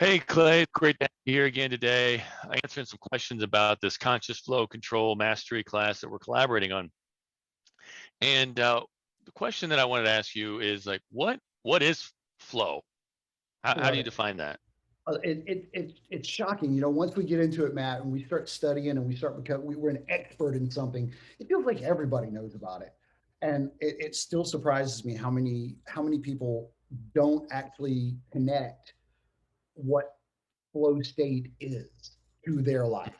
Hey Clay, great to have you here again today. I answering some questions about this conscious flow control mastery class that we're collaborating on. And the question that I wanted to ask you is like, what is flow? How do you Right. define that? It's shocking. Once we get into it, Matt, and we start studying and we start becoming, we're an expert in something, it feels like everybody knows about it. And it still surprises me how many people don't actually connect what flow state is to their life.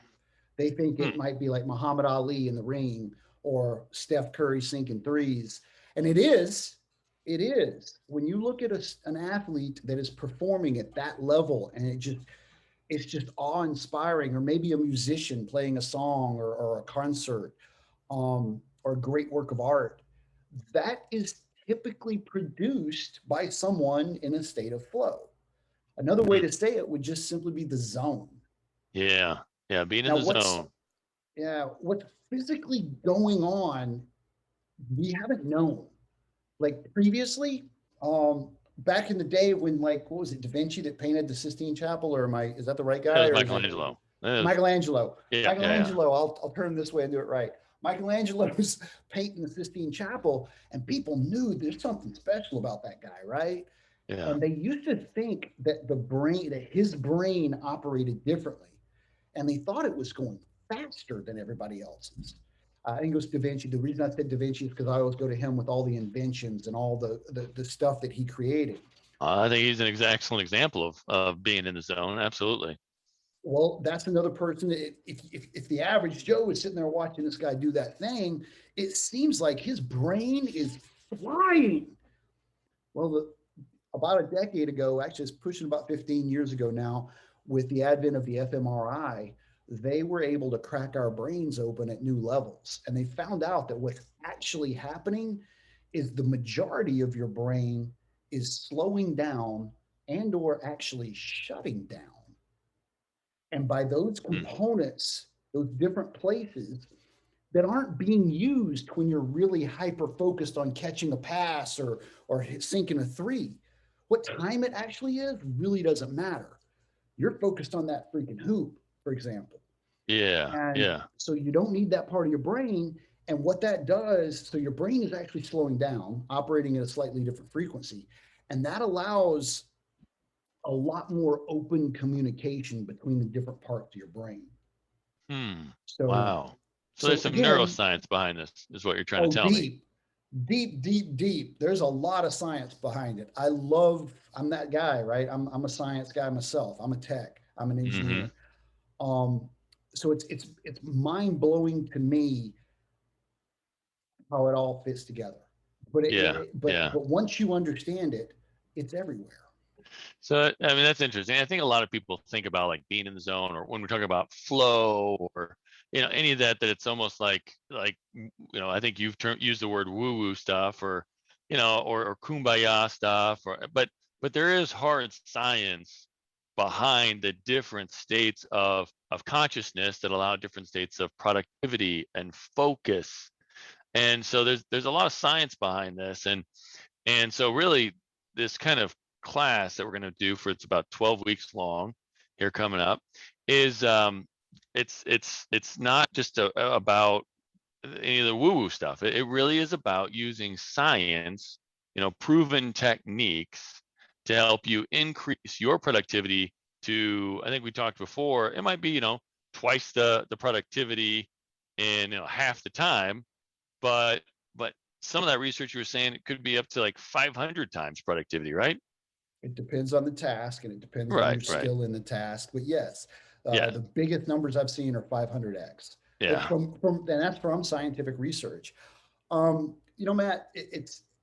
They think Hmm. it might be like Muhammad Ali in the ring or Steph Curry sinking threes. And it is. When you look at an athlete that is performing at that level and it's just awe inspiring, or maybe a musician playing a song or a concert, or a great work of art, that is typically produced by someone in a state of flow. Another way Hmm. to say it would just simply be the zone. Yeah. Yeah. Being in Now, the zone. what's physically going on, we haven't known. Like previously, back in the day when, like, what was it, Da Vinci that painted the Sistine Chapel, or is that the right That guy, was or is it Michelangelo. That was, Michelangelo? yeah. Yeah. Yeah. Michelangelo, I'll turn this way and do it right. Michelangelo's painting the Sistine Chapel, and people knew there's something special about that guy, right? Yeah. And they used to think that his brain operated differently, and they thought it was going faster than everybody else's. I think it was Da Vinci. The reason I said Da Vinci is because I always go to him with all the inventions and all the stuff that he created. I think he's an excellent example of being in the zone. Absolutely. Well, that's another person. If the average Joe is sitting there watching this guy do that thing, it seems like his brain is flying. Well, about a decade ago, actually, it's pushing about 15 years ago now, with the advent of the fMRI, they were able to crack our brains open at new levels. And they found out that what's actually happening is the majority of your brain is slowing down and or actually shutting down. And by those Hmm. components, those different places that aren't being used when you're really hyper focused on catching a pass or sinking a three. What time it actually is really doesn't matter. You're focused on that freaking hoop, for example. Yeah. And Yeah. so you don't need that part of your brain. And what that does, so your brain is actually slowing down, operating at a slightly different frequency. And that allows a lot more open communication between the different parts of your brain. Hmm. So, Wow. So there's so some again, neuroscience behind this, is what you're trying to oh, tell me. deep, deep, deep, deep. There's a lot of science behind it. I'm that guy, right? I'm a science guy myself. I'm a tech. I'm an Hmm. engineer. Um, so it's mind blowing to me how it all fits together. But Yeah. Yeah. but once you understand it, it's everywhere. So, I mean, that's interesting. I think a lot of people think about like being in the zone, or when we're talking about flow, or any of that, that it's almost like I think you've used the word woo woo stuff, or or kumbaya stuff, or but there is hard science behind the different states of consciousness that allow different states of productivity and focus. And so there's a lot of science behind this, and so really this kind of class that we're going to do, for it's about 12 weeks long here coming up, is it's not just about any of the woo woo stuff. It really is about using science, proven techniques to help you increase your productivity to, I think we talked before, it might be, twice the productivity in, half the time, but but some of that research you were saying, it could be up to like 500 times productivity, right? It depends on the task and it depends on Right, your right. skill in the task. But yes, Yeah, the biggest numbers I've seen are 500x. But yeah. and that's from scientific research. Matt,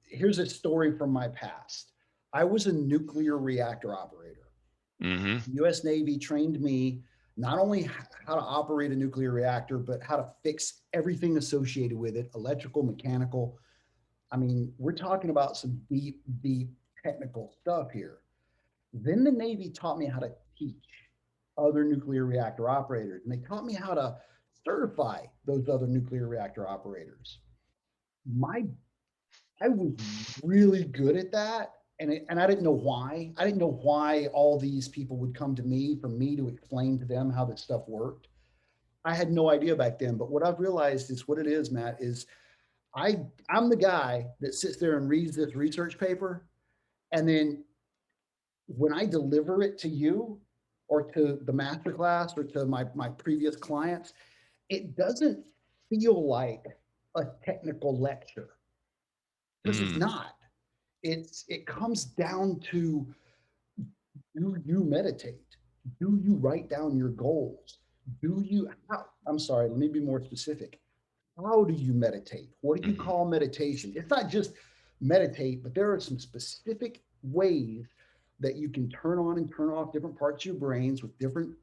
here's a story from my past. I was a nuclear reactor operator. Mm-hmm. The U.S. Navy trained me not only how to operate a nuclear reactor, but how to fix everything associated with it, electrical, mechanical. I mean, we're talking about some deep, deep technical stuff here. Then the Navy taught me how to teach other nuclear reactor operators, and they taught me how to certify those other nuclear reactor operators. My I was really good at that, and I didn't know why. I didn't know why all these people would come to me for me to explain to them how this stuff worked. I had no idea back then. But what I've realized is what it is, Matt, is I'm the guy that sits there and reads this research paper, and then when I deliver it to you or to the masterclass or to my previous clients, it doesn't feel like a technical lecture because it's Mm, not. It comes down to, do you meditate? Do you write down your goals? Do you, I'm sorry, let me be more specific. How do you meditate? What do you mhm. call meditation? It's not just meditate, but there are some specific ways that you can turn on and turn off different parts of your brains with different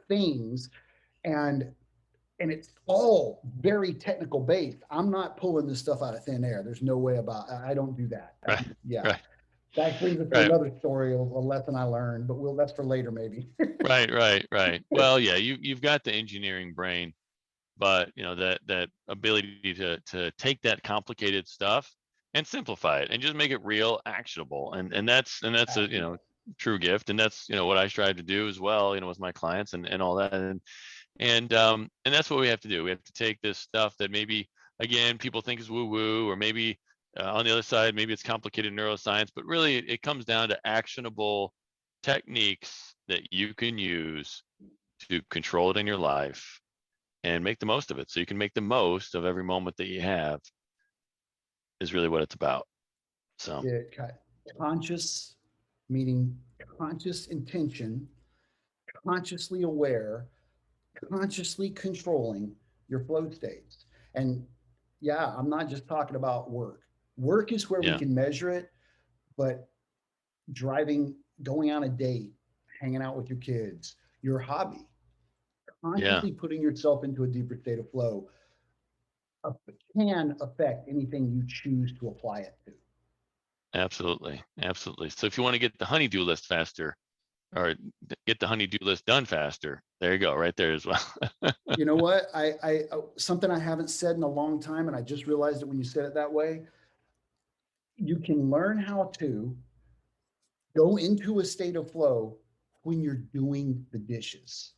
things. And it's all very technical based. I'm not pulling this stuff out of thin air. There's no way about, I don't do that. Right, Yeah. right, That brings us to right, another story, a lesson I learned, but that's for later maybe. right. Well, yeah, you've got the engineering brain, but that ability to take that complicated stuff and simplify it and just make it real actionable, and that's a Actionable. true gift, and that's what I strive to do as well, with my clients and all that, and that's what we have to do. We have to take this stuff that maybe again people think is woo woo, or maybe on the other side maybe it's complicated neuroscience, but really it comes down to actionable techniques that you can use to control it in your life and make the most of it, so you can make the most of every moment that you have, is really what it's about. So Yeah, conscious, meaning conscious intention, consciously aware, consciously controlling your flow states. And yeah, I'm not just talking about work. Work is where we yeah, can measure it, but driving, going on a date, hanging out with your kids, your hobby, yeah, consciously putting yourself into a deeper state of flow can affect anything you choose to apply it to. absolutely. So if you want to get the honey-do list faster, or get the honey-do list done faster, there you go, right there as well. You know what? Something I haven't said in a long time, and I just realized it when you said it that way. You can learn how to go into a state of flow when you're doing the dishes.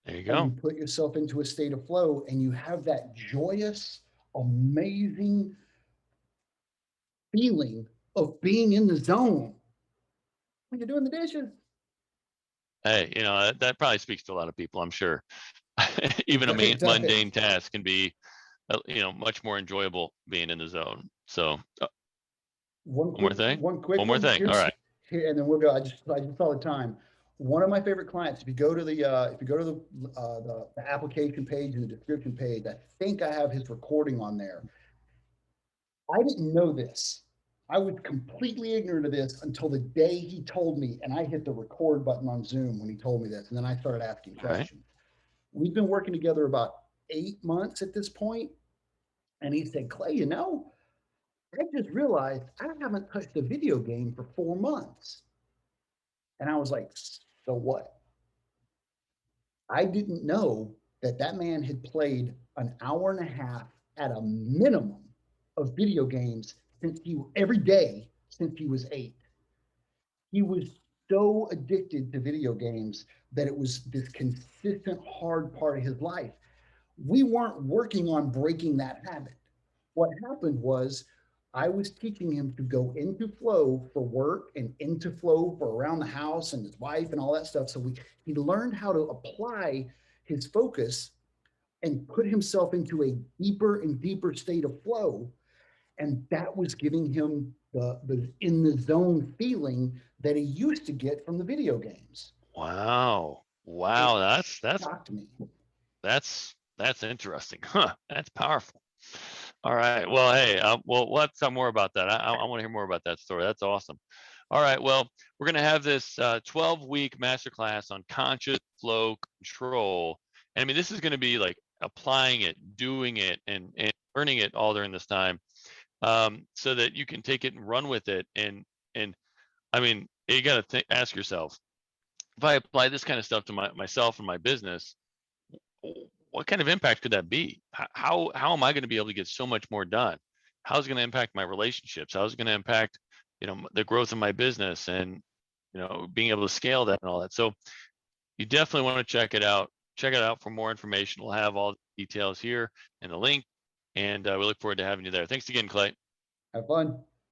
There you And you go. put yourself into a state of flow and you have that joyous, amazing feeling of being in the zone when you're doing the dishes. Hey, that probably speaks to a lot of people, I'm sure. Even a It does. mundane task can be much more enjoyable being in the zone. So one more thing, One quick one more one. thing. All right. Here, and then we'll go. I just saw the time. One of my favorite clients. If you go to the application page and the description page, I think I have his recording on there. I didn't know this. I was completely ignorant of this until the day he told me, and I hit the record button on Zoom when he told me this, and then I started asking All right. questions. We've been working together about 8 months at this point, and he said, Clay, I just realized I haven't touched a video game for 4 months. And I was like, so what? I didn't know that that man had played an hour and a half at a minimum of video games every day since he was 8. He was so addicted to video games that it was this consistent hard part of his life. We weren't working on breaking that habit. What happened was I was teaching him to go into flow for work and into flow for around the house and his wife and all that stuff. So he learned how to apply his focus and put himself into a deeper and deeper state of flow. And that was giving him the in the zone feeling that he used to get from the video games. Wow. It Wow. shocked me. That's interesting. Huh. That's powerful. All right. Well, hey, we'll have to talk more about that. I want to hear more about that story. That's awesome. All right. Well, we're going to have this 12-week masterclass on conscious flow control. And I mean, this is going to be like applying it, doing it, and learning it all during this time, so that you can take it and run with it. And I mean, you got to ask yourself, if I apply this kind of stuff to myself and my business, what kind of impact could that be? How am I going to be able to get so much more done? How's it going to impact my relationships? How's it going to impact the growth of my business, and being able to scale that and all that. So you definitely want to check it out. Check it out for more information. We'll have all the details here and the link, and we look forward to having you there. Thanks again, Clay. Have fun.